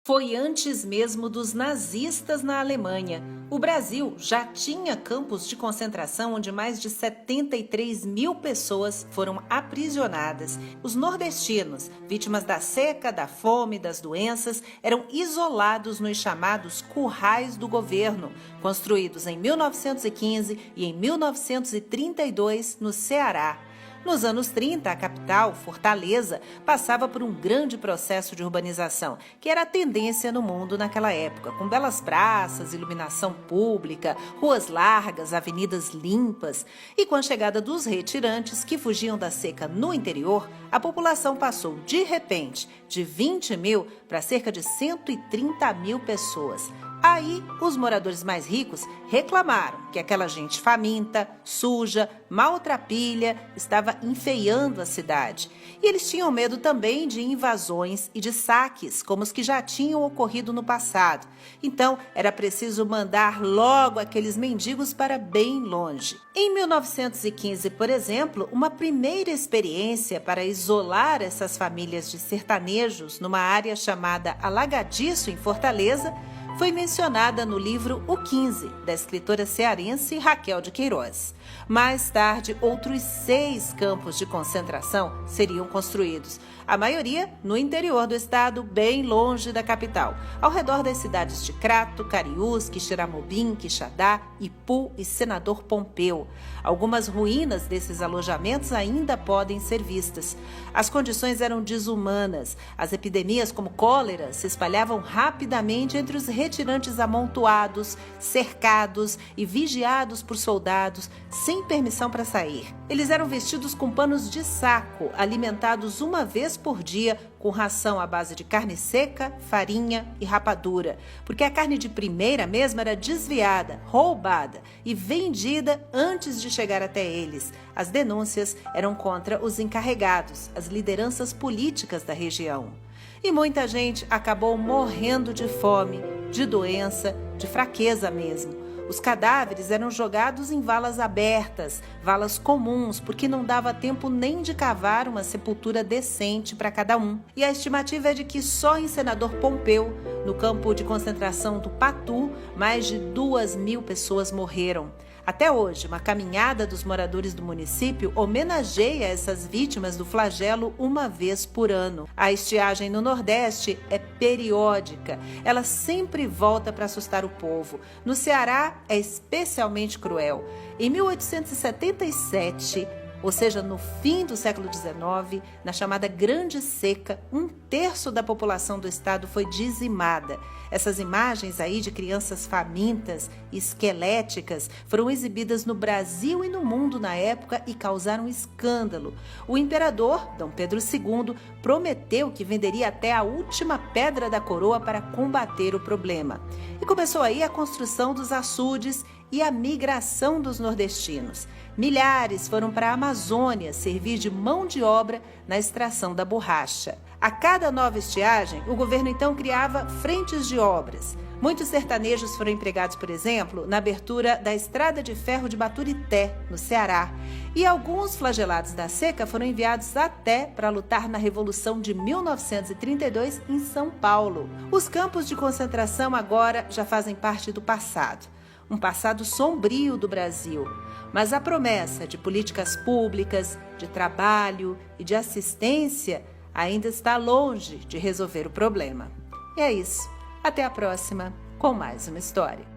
Foi antes mesmo dos nazistas na Alemanha. O Brasil já tinha campos de concentração onde mais de 73 mil pessoas foram aprisionadas. Os nordestinos, vítimas da seca, da fome e das doenças, eram isolados nos chamados currais do governo, construídos em 1915 e em 1932 no Ceará. Nos anos 30, a capital, Fortaleza, passava por um grande processo de urbanização, que era a tendência no mundo naquela época, com belas praças, iluminação pública, ruas largas, avenidas limpas. E com a chegada dos retirantes que fugiam da seca no interior, a população passou, de repente, de 20 mil para cerca de 130 mil pessoas. Aí, os moradores mais ricos reclamaram que aquela gente faminta, suja, maltrapilha, estava enfeiando a cidade. E eles tinham medo também de invasões e de saques, como os que já tinham ocorrido no passado. Então, era preciso mandar logo aqueles mendigos para bem longe. Em 1915, por exemplo, uma primeira experiência para isolar essas famílias de sertanejos numa área chamada Alagadiço, em Fortaleza, foi mencionada no livro O 15, da escritora cearense Raquel de Queiroz. Mais tarde, outros 6 campos de concentração seriam construídos, a maioria no interior do estado, bem longe da capital, ao redor das cidades de Crato, Cariús, Quixeramobim, Quixadá, Ipu e Senador Pompeu. Algumas ruínas desses alojamentos ainda podem ser vistas. As condições eram desumanas. As epidemias como cólera se espalhavam rapidamente entre os retirantes amontoados, cercados e vigiados por soldados, sem permissão para sair. Eles eram vestidos com panos de saco, alimentados uma vez por dia com ração à base de carne seca, farinha e rapadura, porque a carne de primeira mesmo era desviada, roubada e vendida antes de chegar até eles. As denúncias eram contra os encarregados, as lideranças políticas da região. E muita gente acabou morrendo de fome, de doença, de fraqueza mesmo. Os cadáveres eram jogados em valas abertas, valas comuns, porque não dava tempo nem de cavar uma sepultura decente para cada um. E a estimativa é de que só em Senador Pompeu, no campo de concentração do Patu, mais de 2.000 pessoas morreram. Até hoje, uma caminhada dos moradores do município homenageia essas vítimas do flagelo uma vez por ano. A estiagem no Nordeste é periódica. Ela sempre volta para assustar o povo. No Ceará, é especialmente cruel. Em 1877, ou seja, no fim do século XIX, na chamada Grande Seca, 1/3 da população do estado foi dizimada. Essas imagens aí de crianças famintas e esqueléticas foram exibidas no Brasil e no mundo na época e causaram escândalo. O imperador, Dom Pedro II, prometeu que venderia até a última pedra da coroa para combater o problema. E começou aí a construção dos açudes e a migração dos nordestinos. Milhares foram para a Amazônia servir de mão de obra na extração da borracha. A cada nova estiagem, o governo então criava frentes de obras. Muitos sertanejos foram empregados, por exemplo, na abertura da estrada de ferro de Baturité, no Ceará. E alguns flagelados da seca foram enviados até para lutar na Revolução de 1932 em São Paulo. Os campos de concentração agora já fazem parte do passado. Um passado sombrio do Brasil, mas a promessa de políticas públicas, de trabalho e de assistência ainda está longe de resolver o problema. E é isso. Até a próxima com mais uma história.